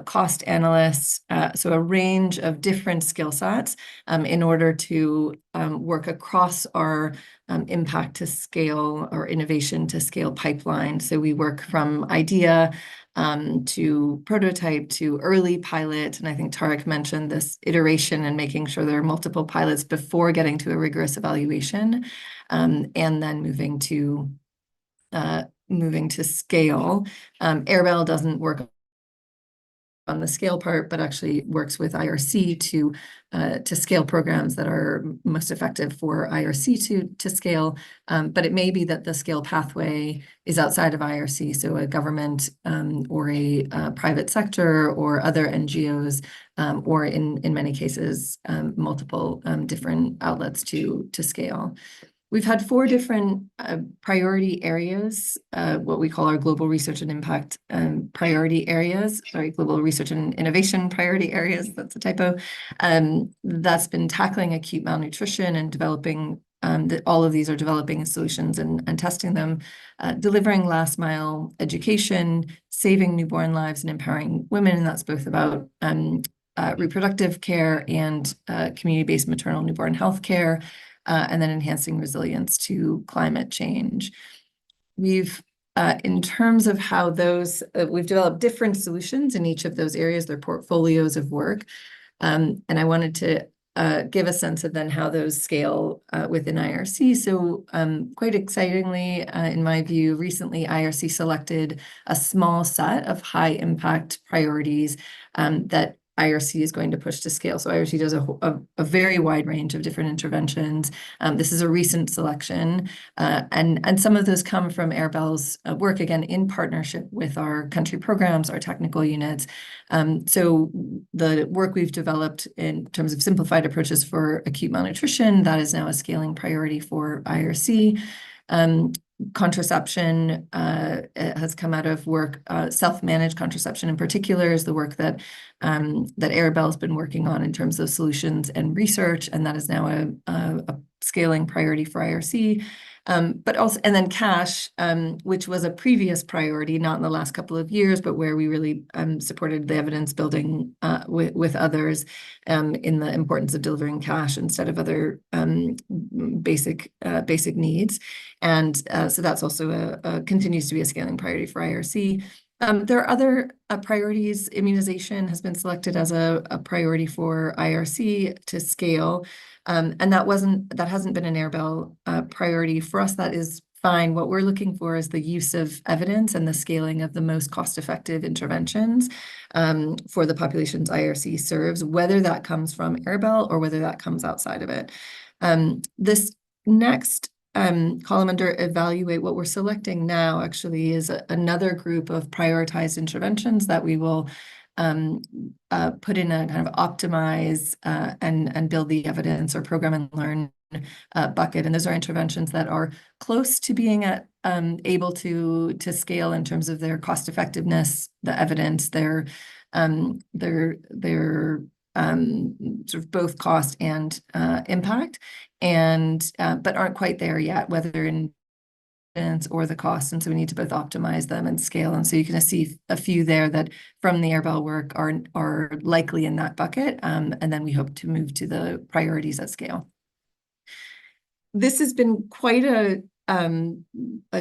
E: cost analysts, so a range of different skill sets in order to work across our impact to scale or innovation to scale pipeline. So we work from idea to prototype to early pilot. And I think Tarek mentioned this iteration and making sure there are multiple pilots before getting to a rigorous evaluation, and then moving to scale. Airbel doesn't work on the scale part, but actually works with IRC to scale programs that are most effective for IRC to scale. But it may be that the scale pathway is outside of IRC, so a government or a private sector or other NGOs, or in many cases, multiple different outlets to scale. We've had 4 different priority areas, what we call our global research and impact priority areas, global research and innovation priority areas, that's a typo. That's been tackling acute malnutrition and developing, all of these are developing solutions and testing them, delivering last mile education, saving newborn lives and empowering women, and that's both about reproductive care and community-based maternal newborn health care. And then enhancing resilience to climate change. We've, in terms of how those, we've developed different solutions in each of those areas, their portfolios of work. And I wanted to give a sense of then how those scale within IRC. So quite excitingly, in my view, recently IRC selected a small set of high impact priorities that IRC is going to push to scale. So IRC does a very wide range of different interventions. This is a recent selection, and some of those come from Airbel's work, again, in partnership with our country programs, our technical units. So the work we've developed in terms of simplified approaches for acute malnutrition, that is now a scaling priority for IRC. Contraception has come out of work, self-managed contraception in particular is the work that Airbel's been working on in terms of solutions and research, and that is now a scaling priority for IRC. But also, and then cash, which was a previous priority, not in the last couple of years, but where we really supported the evidence building with others in the importance of delivering cash instead of other basic needs. And so that's also continues to be a scaling priority for IRC. There are other priorities. Immunization has been selected as a priority for IRC to scale. And that hasn't been an Airbel priority for us. That is fine. What we're looking for is the use of evidence and the scaling of the most cost-effective interventions for the populations IRC serves, whether that comes from Airbel or whether that comes outside of it. This next column under evaluate, what we're selecting now actually is another group of prioritized interventions that we will put in a kind of optimize and build the evidence or program and learn bucket. And those are interventions that are close to being able to scale in terms of their cost effectiveness, the evidence, their sort of both cost and impact, and but aren't quite there yet, whether in or the cost, and so we need to both optimize them and scale. And so you can see a few there that from the Airbel work are likely in that bucket, and then we hope to move to the priorities at scale. This has been quite a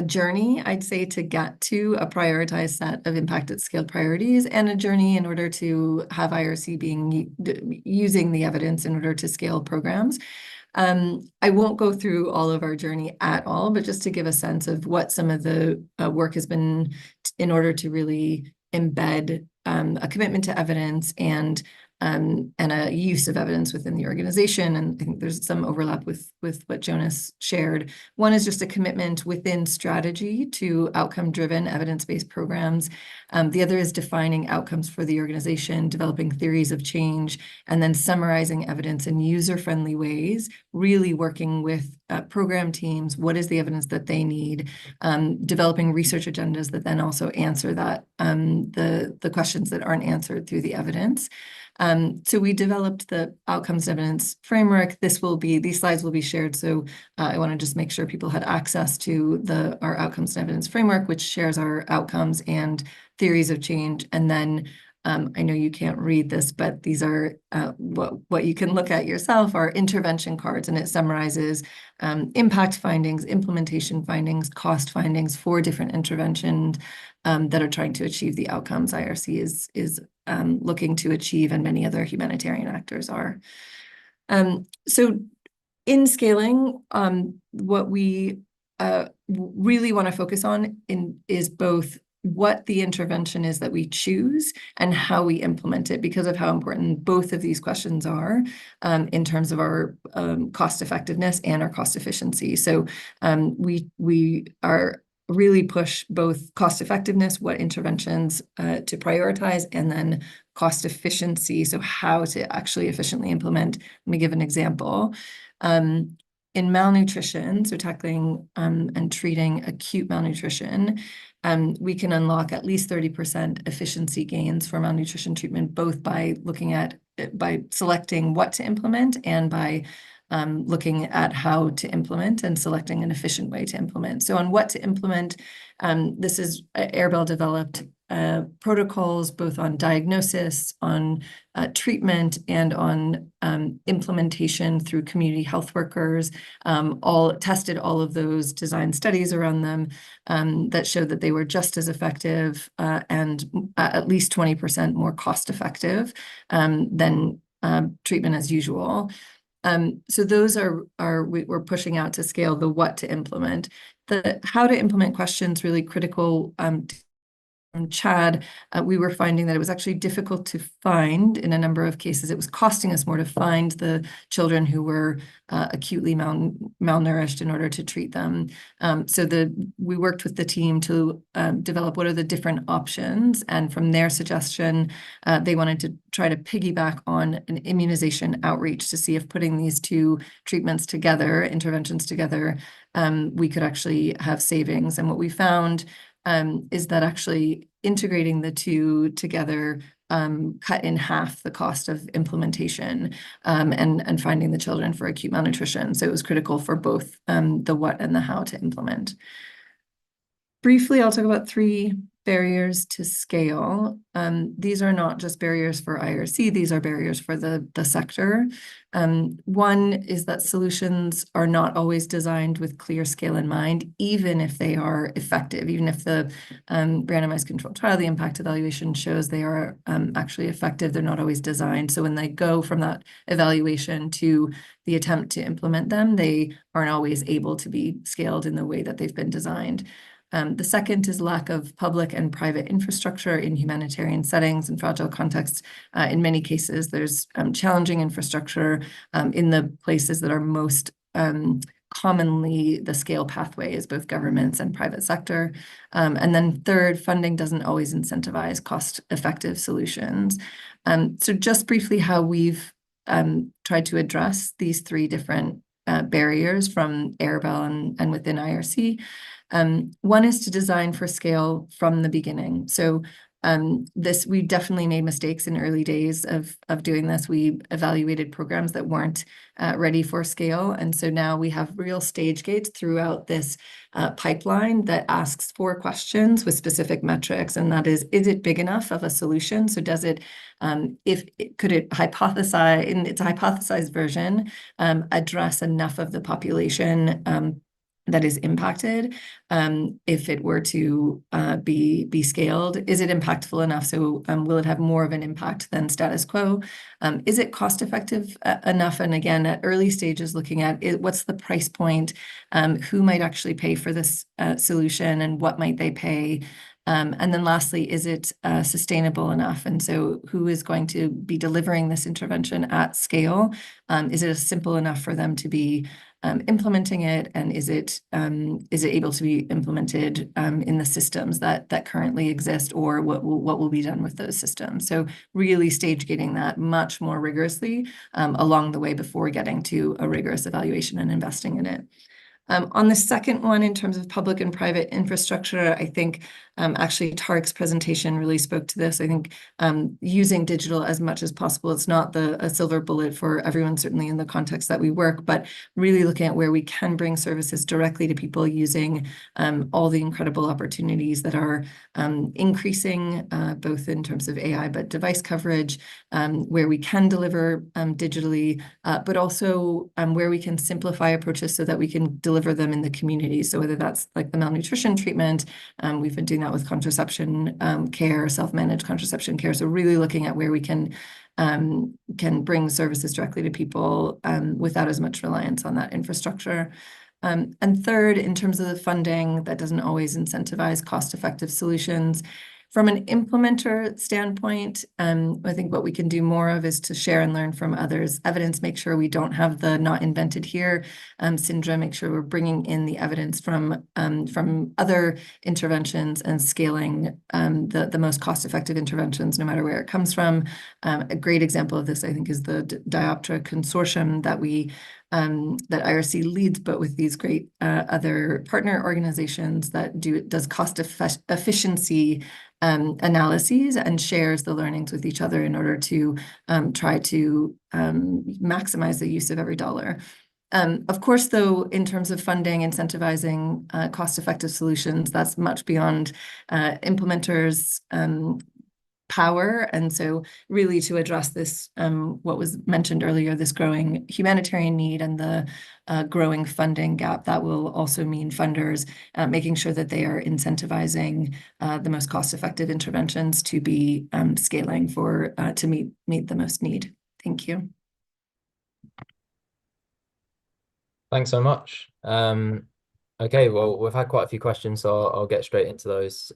E: journey, I'd say, to get to a prioritized set of impact at scale priorities, and a journey in order to have IRC using the evidence in order to scale programs. I won't go through all of our journey at all, but just to give a sense of what some of the work has been in order to really embed a commitment to evidence and a use of evidence within the organization. And I think there's some overlap with what Jonas shared. One is just a commitment within strategy to outcome-driven evidence-based programs. The other is defining outcomes for the organization, developing theories of change, and then summarizing evidence in user-friendly ways, really working with program teams. What is the evidence that they need? Developing research agendas that then also answer that, the questions that aren't answered through the evidence. So we developed the outcomes evidence framework. These slides will be shared. So I want to just make sure people had access to our outcomes and evidence framework, which shares our outcomes and theories of change. And then I know you can't read this, but these are what you can look at yourself are intervention cards, and it summarizes impact findings, implementation findings, cost findings for different interventions that are trying to achieve the outcomes IRC is looking to achieve, and many other humanitarian actors are. So in scaling, what we really want to focus on is both what the intervention is that we choose and how we implement it, because of how important both of these questions are in terms of our cost effectiveness and our cost efficiency. So we are really push both cost effectiveness, what interventions to prioritize, and then cost efficiency, so how to actually efficiently implement. Let me give an example. In malnutrition, so tackling and treating acute malnutrition, we can unlock at least 30% efficiency gains for malnutrition treatment, both by selecting what to implement and by looking at how to implement and selecting an efficient way to implement. So on what to implement, this is Airbel developed protocols both on diagnosis, on treatment, and on implementation through community health workers. All tested all of those design studies around them that showed that they were just as effective and at least 20% more cost effective than treatment as usual. So those we're pushing out to scale the what to implement. The how to implement questions really critical. From Chad, we were finding that it was actually difficult to find in a number of cases. It was costing us more to find the children who were acutely malnourished in order to treat them. So we worked with the team to develop what are the different options. And from their suggestion, they wanted to try to piggyback on an immunization outreach to see if putting these two treatments together, interventions together, we could actually have savings. And what we found is that actually integrating the two together cut in half the cost of implementation and finding the children for acute malnutrition. So it was critical for both the what and the how to implement. Briefly, I'll talk about 3 barriers to scale. These are not just barriers for IRC, these are barriers for the sector. One is that solutions are not always designed with clear scale in mind, even if they are effective, even if the randomized controlled trial, the impact evaluation shows they are actually effective, they're not always designed. So when they go from that evaluation to the attempt to implement them, they aren't always able to be scaled in the way that they've been designed. The second is lack of public and private infrastructure in humanitarian settings and fragile contexts. In many cases, there's challenging infrastructure in the places that are most commonly the scale pathway is both governments and private sector. And then third, funding doesn't always incentivize cost-effective solutions. So just briefly how we've tried to address these 3 different barriers from Airbel and within IRC. One is to design for scale from the beginning. So we definitely made mistakes in early days of doing this. We evaluated programs that weren't ready for scale. And so now we have real stage gates throughout this pipeline that asks 4 questions with specific metrics. And that is it big enough of a solution? So does it, could it hypothesize, in its hypothesized version, address enough of the population that is impacted? If it were to be scaled, is it impactful enough? So will it have more of an impact than status quo? Is it cost effective enough? And again, at early stages, looking at what's the price point? Who might actually pay for this solution, and what might they pay? And then lastly, is it sustainable enough? And so who is going to be delivering this intervention at scale? Is it simple enough for them to be implementing it? And is it able to be implemented in the systems that currently exist, or what will be done with those systems? So really stage gating that much more rigorously along the way before getting to a rigorous evaluation and investing in it. On the second one, in terms of public and private infrastructure, I think actually Tarek's presentation really spoke to this. I think using digital as much as possible, it's not a silver bullet for everyone, certainly in the context that we work, but really looking at where we can bring services directly to people using all the incredible opportunities that are increasing, both in terms of AI, but device coverage, where we can deliver digitally, but also where we can simplify approaches so that we can deliver them in the community. So whether that's like the malnutrition treatment, we've been doing that with contraception care, self-managed contraception care. So really looking at where we can bring services directly to people without as much reliance on that infrastructure. And third, in terms of the funding, that doesn't always incentivize cost-effective solutions. From an implementer standpoint, I think what we can do more of is to share and learn from others' evidence, make sure we don't have the not invented here syndrome, make sure we're bringing in the evidence from other interventions and scaling the most cost-effective interventions, no matter where it comes from. A great example of this, I think, is the Dioptra consortium that that IRC leads, but with these great other partner organizations that does cost efficiency analyses and shares the learnings with each other in order to try to maximize the use of every dollar. Of course, though, in terms of funding, incentivizing cost-effective solutions, that's much beyond implementers' power. And so really to address this, what was mentioned earlier, this growing humanitarian need and the growing funding gap, that will also mean funders making sure that they are incentivizing the most cost-effective interventions to be scaling to meet the most need. Thank you.
A: Thanks so much. Okay, well, we've had quite a few questions, so I'll get straight into those.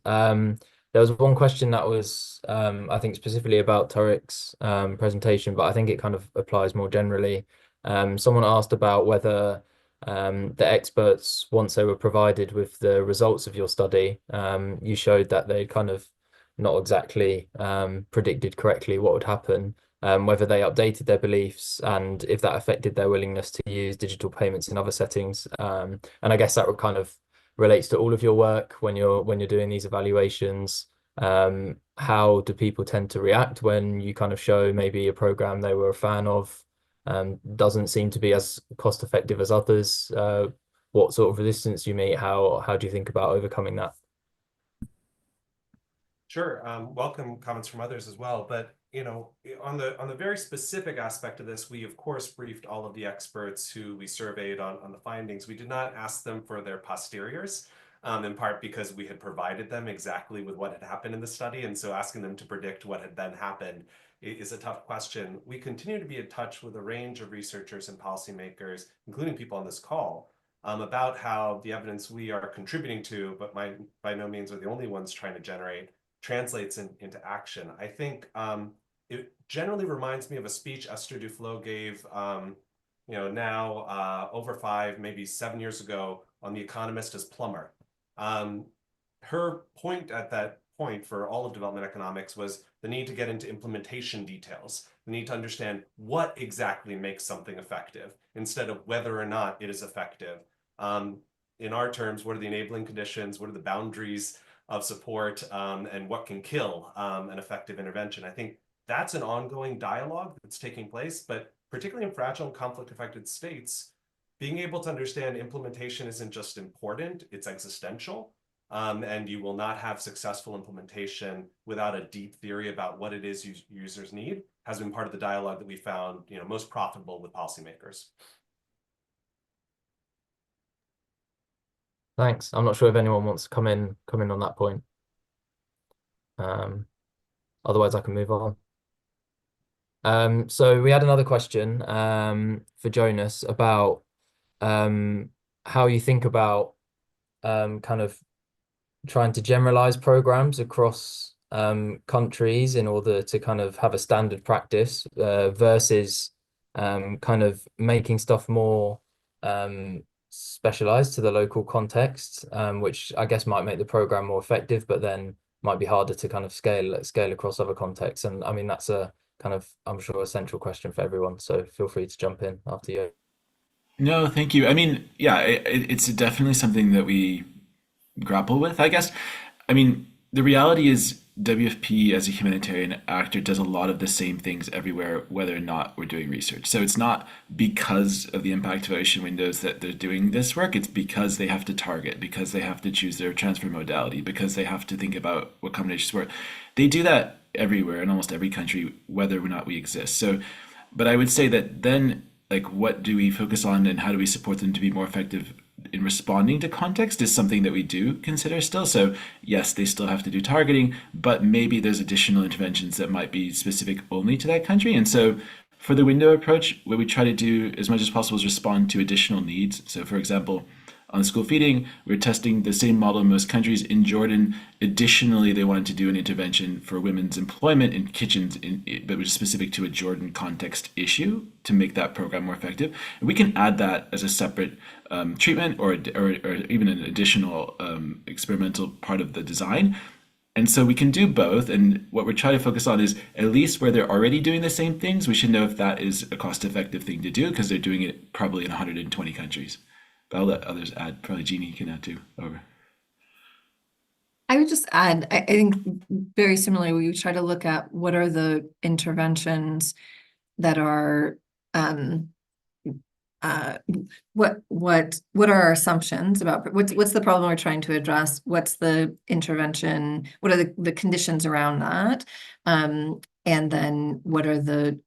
A: There was one question that was, I think, specifically about Tarek's presentation, but I think it kind of applies more generally. Someone asked about whether the experts, once they were provided with the results of your study, you showed that they kind of not exactly predicted correctly what would happen, whether they updated their beliefs and if that affected their willingness to use digital payments in other settings. And I guess that would kind of relates to all of your work when you're doing these evaluations. How do people tend to react when you kind of show maybe a program they were a fan of doesn't seem to be as cost effective as others? What sort of resistance you meet? How do you think about overcoming that?
C: Sure. Welcome comments from others as well. But on the very specific aspect of this, we of course briefed all of the experts who we surveyed on the findings. We did not ask them for their posteriors, in part because we had provided them exactly with what had happened in the study, and so asking them to predict what had then happened is a tough question. We continue to be in touch with a range of researchers and policymakers, including people on this call, about how the evidence we are contributing to, but by no means are the only ones trying to generate, translates into action. I think it generally reminds me of a speech Esther Duflo gave, now over 5, maybe 7 years ago on The Economist as plumber. Her point at that point for all of development economics was the need to get into implementation details, the need to understand what exactly makes something effective instead of whether or not it is effective. In our terms, what are the enabling conditions? What are the boundaries of support, and what can kill an effective intervention? I think that's an ongoing dialogue that's taking place, but particularly in fragile and conflict-affected states, being able to understand implementation isn't just important, it's existential. And you will not have successful implementation without a deep theory about what it is users need, has been part of the dialogue that we found most profitable with policymakers.
A: Thanks. I'm not sure if anyone wants to come in on that point. Otherwise, I can move on. So we had another question for Jonas about how you think about kind of trying to generalize programs across countries in order to kind of have a standard practice versus kind of making stuff more specialized to the local context, which I guess might make the program more effective, but then might be harder to kind of scale across other contexts. And I mean, that's a kind of, I'm sure, a central question for everyone. So feel free to jump in after you.
D: No, thank you. I mean, yeah, it's definitely something that we grapple with, I guess. I mean, the reality is WFP as a humanitarian actor does a lot of the same things everywhere, whether or not we're doing research. So it's not because of the impact evaluation windows that they're doing this work. It's because they have to target, because they have to choose their transfer modality, because they have to think about what combinations work. They do that everywhere in almost every country, whether or not we exist. So, but I would say that then, like, what do we focus on and how do we support them to be more effective in responding to context is something that we do consider still. So yes, they still have to do targeting, but maybe there's additional interventions that might be specific only to that country. And so for the window approach, what we try to do as much as possible is respond to additional needs. So for example, on school feeding, we're testing the same model in most countries. In Jordan, additionally, they wanted to do an intervention for women's employment in kitchens, but was specific to a Jordan context issue to make that program more effective. And we can add that as a separate treatment or even an additional experimental part of the design. And so we can do both. And what we're trying to focus on is at least where they're already doing the same things, we should know if that is a cost-effective thing to do because they're doing it probably in 120 countries. But I'll let others add. Probably Jeannie can add too. Over.
E: I would just add, I think very similarly, we try to look at what are the interventions that are what are our assumptions about what's the problem we're trying to address, what's the intervention, what are the conditions around that, and then what are the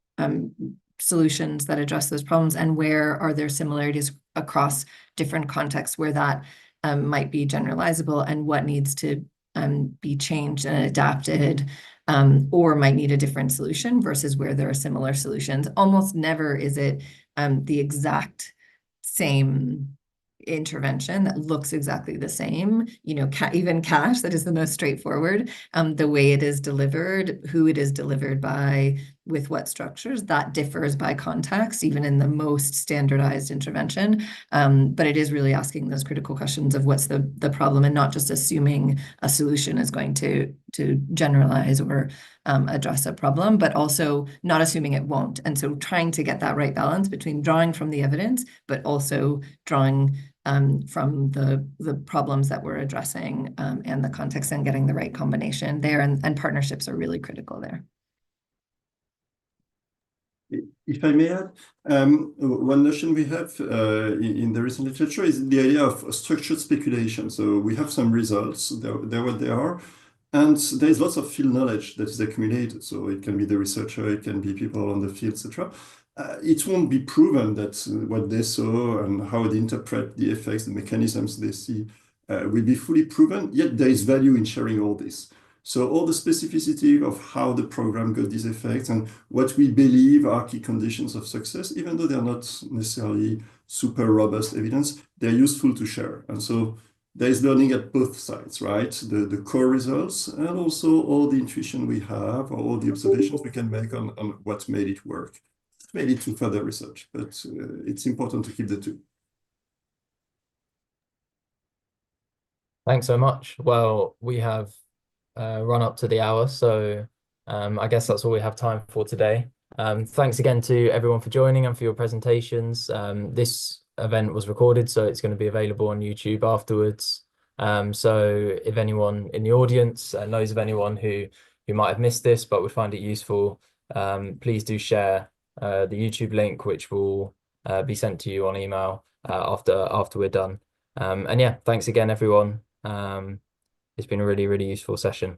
E: solutions that address those problems, and where are there similarities across different contexts where that might be generalizable, and what needs to be changed and adapted, or might need a different solution versus where there are similar solutions. Almost never is it the exact same intervention that looks exactly the same. You know, even cash, that is the most straightforward. The way it is delivered, who it is delivered by, with what structures, that differs by context, even in the most standardized intervention. But it is really asking those critical questions of what's the problem, and not just assuming a solution is going to generalize or address a problem, but also not assuming it won't. And so trying to get that right balance between drawing from the evidence, but also drawing from the problems that we're addressing and the context, and getting the right combination there. And partnerships are really critical there.
B: If I may add, one notion we have in the recent literature is the idea of structured speculation. So we have some results, they're what they are, and there is lots of field knowledge that is accumulated. So it can be the researcher, it can be people on the field, etc. It won't be proven that what they saw and how they interpret the effects, the mechanisms they see will be fully proven, yet there is value in sharing all this. So all the specificity of how the program got these effects and what we believe are key conditions of success, even though they're not necessarily super robust evidence, they're useful to share. And so there is learning at both sides, right? The core results and also all the intuition we have or all the observations we can make on what made it work. It may lead to further research, but it's important to keep the two.
A: Thanks so much. Well, we have run up to the hour, so I guess that's all we have time for today. Thanks again to everyone for joining and for your presentations. This event was recorded, so it's going to be available on YouTube afterwards. So if anyone in the audience knows of anyone who might have missed this but would find it useful, please do share the YouTube link, which will be sent to you on email after we're done. And yeah, thanks again, everyone. It's been a really, really useful session.